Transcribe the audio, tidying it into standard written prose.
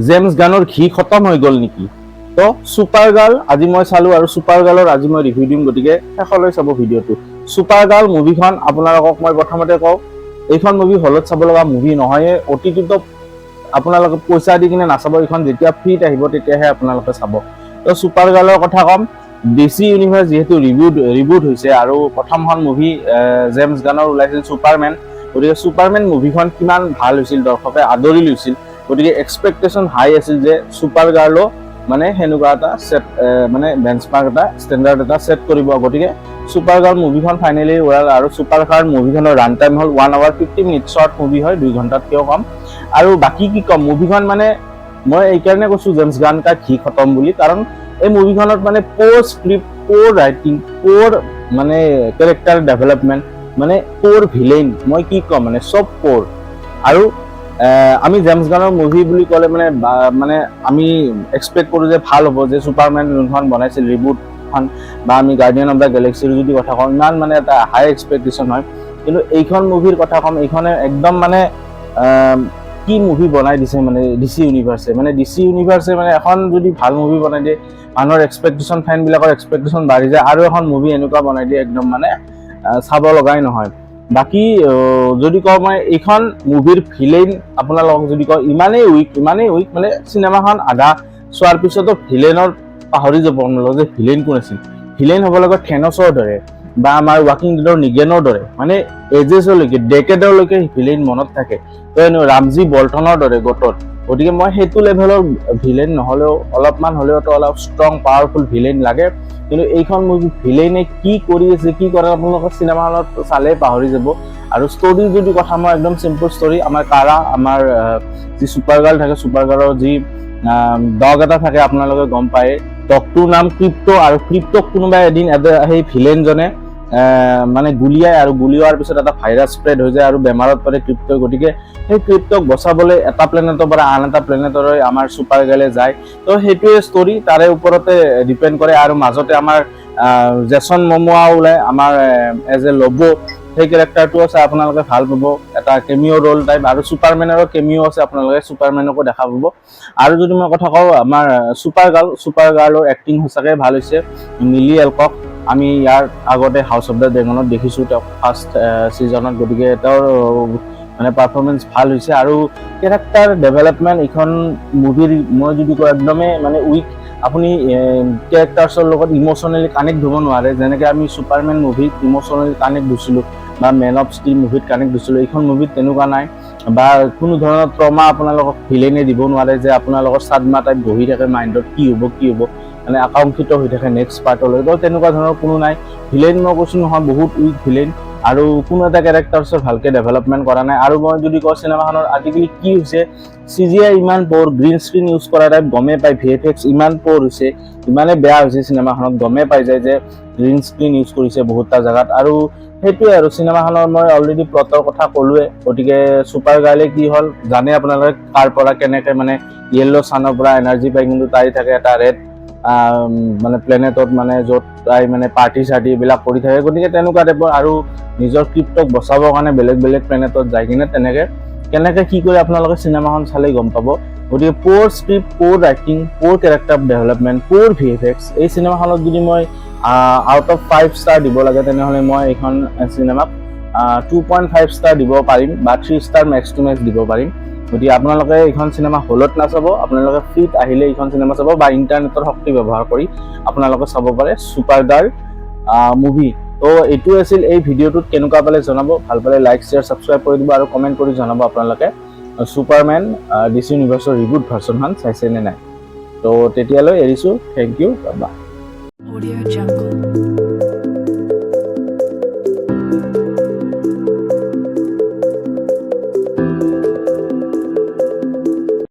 James গানৰ ঘি খতম হৈ গ'ল নেকি? তো সুপাৰ গাৰ্ল আজি মই চালো আৰু সুপাৰ গাৰ্লৰ আজি মই ৰিভিউ দিম, গতিকে শেষলৈ চাব ভিডিঅ'টো। সুপাৰ গাৰ্ল মুভিখন আপোনালোকক মই প্ৰথমতে কওঁ, এইখন মুভি হলত চাব লগা মুভি নহয়। অটিটিটো আপোনালোকে পইচা দি কিনে নাচাব, এইখন যেতিয়া ফ্ৰীত আহিব তেতিয়াহে আপোনালোকে চাব। তো সুপাৰ গাৰ্লৰ কথা ক'ম। ডিচি ইউনিভাৰ্ছ যিহেতু ৰিবুট হৈছে আৰু প্ৰথমখন মুভি জেমছ গানৰ ওলাইছিল ছুপাৰমেন, গতিকে ছুপাৰমেন মুভিখন কিমান ভাল হৈছিল, দৰ্শকে আদৰি লৈছিল, গতিকে এক্সপেক্টেশ্যন হাই আছিল যে সুপাৰ গাৰ্লো মানে সেনেকুৱা এটা সেট মানে বেঞ্চমাৰ্ক এটা ষ্টেণ্ডাৰ্ড এটা সেট কৰিব। গতিকে সুপাৰ গাৰ্ল মুভিখন ফাইনেলি ওলাল আৰু সুপাৰ গাৰ্ল মুভিখনৰ ৰান টাইম হ'ল 1 hour 50 minutes, শ্বৰ্ট মুভি হয়, 2 ঘণ্টাতকৈও কম। আৰু বাকী কি ক'ম, মুভিখন মানে মই এইকাৰণে কৈছোঁ জেমছ গান কা ঘি খতম বুলি, কাৰণ এই মুভিখনত মানে প'ৰ স্ক্ৰিপ্ট, প'ৰ ৰাইটিং, প'ৰ মানে কেৰেক্টাৰ ডেভেলপমেণ্ট, মানে প'ৰ ভিলেইন, মই কি ক'ম মানে চব প'ৰ। আৰু আমি জেমছ গানৰ মুভি বুলি ক'লে মানে আমি এক্সপেক্ট কৰোঁ যে ভাল হ'ব, যে ছুপাৰমেন যোনখন বনাইছিল ৰিবুটখন, বা আমি গাৰ্ডিয়ান অফ দ্য গেলেক্সিৰ যদি কথা কওঁ, ইমান মানে এটা হাই এক্সপেক্টেশ্যন হয়। কিন্তু এইখন মুভিৰ কথা ক'ম, এইখনে একদম মানে কি মুভি বনাই দিছে মানে ডিচি ইউনিভাৰ্ছে, মানে এখন যদি ভাল মুভি বনাই দিয়ে, মানুহৰ এক্সপেক্টেশ্যন, ফেনবিলাকৰ এক্সপেক্টেশ্যন বাঢ়ি যায়, আৰু এখন মুভি এনেকুৱা বনাই দিয়ে একদম মানে চাব লগাই নহয়। বাকী যদি কওঁ মই এইখন মুভিৰ ভিলেইন আপোনালোকক যদি কওঁ, ইমানেই উইক মানে চিনেমাখন আধা চোৱাৰ পিছতো ভিলেইনৰ পাহৰি যাব আপোনালোকে যে ভিলেইন কোন আছিল। ভিলেইন হ'ব লাগে থেনছৰ দৰে বা আমাৰ ৱাকিং ডেডৰ নিগেনৰ দৰে, মানে এজেছলৈকে, ডেকেডলৈকে ভিলেইন মনত থাকে, তো ৰামজি বল্টনৰ দৰে গটত। গতিকে মই সেইটো লেভেলৰ ভিলেইন নহ'লেও অলপমান হ'লেওতো অলপ ষ্ট্ৰং পাৱাৰফুল ভিলেইন লাগে। কিন্তু এইখন মুভি ভিলেইনে কি কৰি আছে, কি কৰে আপোনালোকে চিনেমাখনত চালে পাহৰি যাব। আৰু ষ্টৰি যদি কথা, মই একদম চিম্পল ষ্টৰি, আমাৰ কাৰা, আমাৰ যি ছুপাৰ গাৰ্ল থাকে, ছুপাৰ গাৰ্লৰ যি ডগ এটা থাকে আপোনালোকে গম পায়, ডগটোৰ নাম ক্ৰিপ্টো, আৰু ক্ৰিপ্টোক কোনোবাই এদিন সেই ভিলেইনজনে মানে গুলিয়াই, আৰু গুলিওৱাৰ পিছত এটা ভাইৰাছ স্প্ৰেড হৈ যায় আৰু বেমাৰত পৰে ক্ৰিপ্টো। গতিকে সেই ক্ৰিপ্টোক বচাবলৈ এটা প্লেনেটৰ পৰা আন এটা প্লেনেটলৈ আমাৰ ছুপাৰ গাৰ্লে যায়। তো সেইটোৱে ষ্টৰি, তাৰে ওপৰতে ডিপেণ্ড কৰে। আৰু মাজতে আমাৰ জেছন মমোৱা ওলাই, আমাৰ এজ এ লব, সেই কেৰেক্টাৰটো আছে, আপোনালোকে ভাল পাব, এটা কেমিঅ' ৰ'ল টাইপ। আৰু ছুপাৰমেনৰো কেমিঅ' আছে, আপোনালোকে ছুপাৰমেনকো দেখা পাব। আৰু যদি মই কথা কওঁ আমাৰ ছুপাৰ গাৰ্লৰ এক্টিং সঁচাকৈ ভাল হৈছে। মিলি এলকক আমি ইয়াৰ আগতে হাউচ অফ দ্য ড্ৰেগনত দেখিছোঁ তেওঁক ফাৰ্ষ্ট ছিজনত, গতিকে তেওঁৰ মানে পাৰফৰ্মেঞ্চ ভাল হৈছে। আৰু কেৰেক্টাৰ ডেভেলপমেণ্ট এইখন মুভিৰ মই যদি কওঁ একদমেই মানে উইক। আপুনি কেৰেক্টাৰ্ছৰ লগত ইম'চনেলি কানেক্ট হ'ব নোৱাৰে, যেনেকৈ আমি ছুপাৰমেন মুভিত ইম'চনেলি কানেক্ট হৈছিলোঁ বা মেন অফ ষ্টিল মুভিত কানেক্ট হৈছিলোঁ, এইখন মুভিত তেনেকুৱা নাই। বা কোনো ধৰণৰ ট্ৰমা আপোনালোকক ভিলেইনে দিব নোৱাৰে, যে আপোনালোকৰ চাদমা টাইপ বহি থাকে মাইণ্ডত, কি হ'ব মানে আকাংক্ষিত হৈ থাকে নেক্সট পাৰ্টলৈ। তো তেনেকুৱা ধৰণৰ কোনো নাই। ভিলেইন মই কৈছোঁ নহয়, বহুত উইক ভিলেইন, আৰু কোনো এটা কেৰেক্টাৰ্ছৰ ভালকৈ ডেভেলপমেণ্ট কৰা নাই। আৰু মই যদি কওঁ চিনেমাখনৰ আজিকালি কি হৈছে, CGI ইমান প'ৰ, গ্ৰীণ স্ক্ৰীণ ইউজ কৰা টাইপ গমেই পায়, VFX ইমান প'ৰ হৈছে, ইমানে বেয়া হৈছে চিনেমাখনত, গমেই পাই যায় যে গ্ৰীণ স্ক্ৰীণ ইউজ কৰিছে বহুতটা জেগাত। আৰু সেইটোৱে আৰু চিনেমাখনৰ মই অলৰেডি প্লটৰ কথা ক'লোৱে। গতিকে ছুপাৰ গাৰ্লে কি হ'ল জানে আপোনালোকে, কাৰ পৰা কেনেকৈ মানে য়েল্ল' ছানৰ পৰা এনাৰ্জি পায়, কিন্তু তাই থাকে এটা ৰেড মানে প্লেনেটত, মানে য'ত তাই মানে পাৰ্টি চাৰ্টি এইবিলাক কৰি থাকে। গতিকে তেনেকুৱা টাইপৰ, আৰু নিজৰ ক্ৰিপ্টক বচাবৰ কাৰণে বেলেগ প্লেনেটত যাই কিনে কেনেকৈ কি কৰে আপোনালোকে চিনেমাখন চালেই গম পাব। গতিকে প'ৰ স্ক্ৰিপ্ট, প'ৰ ৰাইটিং, প'ৰ কেৰেক্টাৰ ডেভেলপমেণ্ট, প'ৰ VFX, এই চিনেমাখনত যদি মই আউট অফ 5 ষ্টাৰ দিব লাগে, তেনেহ'লে মই এইখন চিনেমাক 2.5 ষ্টাৰ দিব পাৰিম, বা 3 ষ্টাৰ মেক্স টু মেক্স দিব পাৰিম। গতিকে আপোনালোকে এইখন চিনেমা হলত নাচাব, আপোনালোকে ফ্ৰীত আহিলে এইখন চিনেমা চাব, বা ইণ্টাৰনেটৰ শক্তি ব্যৱহাৰ কৰি আপোনালোকে চাব পাৰে ছুপাৰ গাৰ্ল মুভি। তো এইটো আছিল এই ভিডিঅ'টোত, কেনেকুৱা পালে জনাব, ভাল পালে লাইক শ্বেয়াৰ ছাবস্ক্ৰাইব কৰি দিব, আৰু কমেণ্ট কৰি জনাব আপোনালোকে ছুপাৰমেন ডিচি ইউনিভাৰ্ছৰ ৰিবুট ভাৰ্চনখন চাইছে নে নাই। তো তেতিয়ালৈ এৰিছোঁ, থেংক ইউ, বাই।